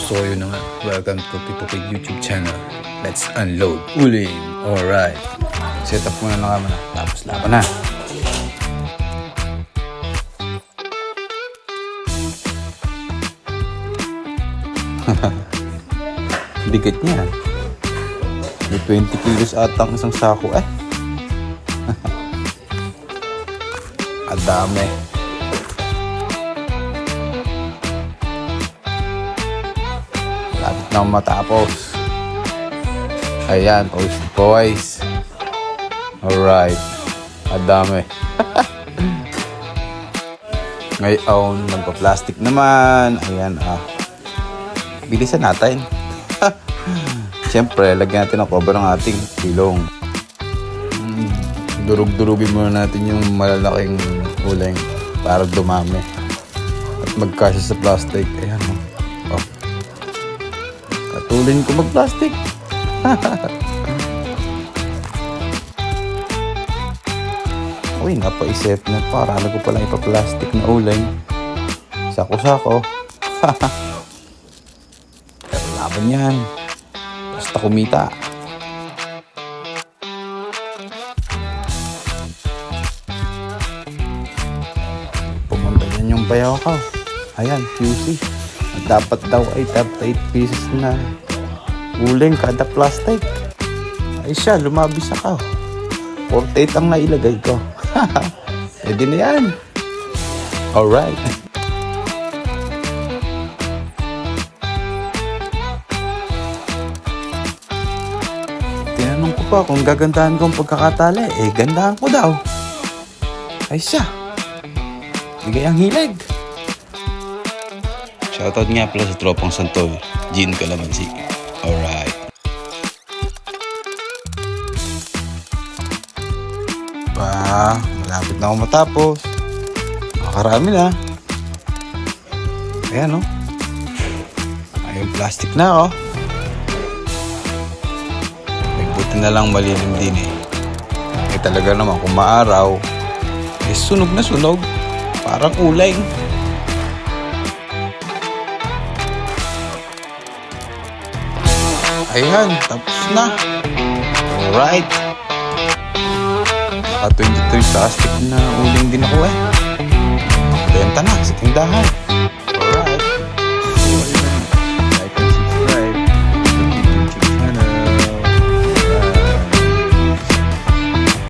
So yun na nga, welcome to Tito Kid YouTube channel. Let's unload uling. Alright, set up muna na naman, tapos laban na. Bigat niya. May 20 kilos atang isang sako eh. Ang dami. Lapit na matapos. Ayan, post boys. Alright. Ang dami. Ngayon, magpa-plastic naman. Ayan, bilisan natin. Siyempre, lagyan natin ang cover ng ating pilong. Durug-durugin muna natin yung malalaking uling para dumami at magkasya sa plastic. Ayan, oh. Katulin ko mag-plastic. Uy, napaisip na para ko pala ipa-plastic na uling. Sako-sako. Pero laban yan. Basta kumita. Pumunta yan yung bayaw ko. Ayan, QC. Dapat daw ay 38 pieces na uling kada plastic. Ay siya, lumabis ako. 48 ang nailagay ko. Pwede na yan. Alright. Tinanong ko pa kung gagandahan ko ang pagkakatali. Eh, gandahan ko daw. Ay siya. Bigay ang hilig. Shoutout nga pala sa tropang Santol. Gin Calamansi. Alright. Malapit na ako matapos. Nakakarami na. Ayan, oh. Ayun, plastic na, oh. Buti na lang malilim din eh. Eh talaga naman kung maaraw, eh sunog na sunog. Parang uling. Ayan, tapos na. Alright. Naka 23 plastic na uling din ako eh. Benta na sa tindahan.